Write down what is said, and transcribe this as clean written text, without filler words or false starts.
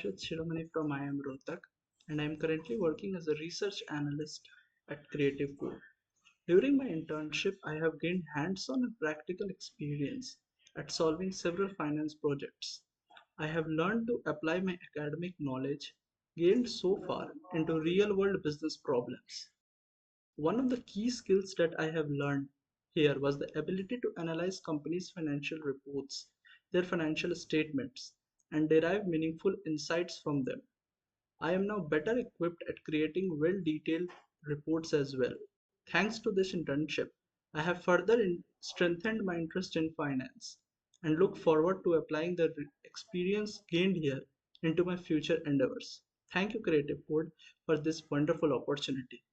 Shashwat Shiromani from IIM Rohtak, and I am currently working as a research analyst at Kreative Kode. During my internship, I have gained hands-on and practical experience at solving several finance projects. I have learned to apply my academic knowledge gained so far into real-world business problems. One of the key skills that I have learned here was the ability to analyze companies' financial reports, their financial statements, and derive meaningful insights from them. I am now better equipped at creating well detailed reports as well. Thanks to this internship, I have further strengthened my interest in finance and look forward to applying the experience gained here into my future endeavors. Thank you, Creative Code, for this wonderful opportunity.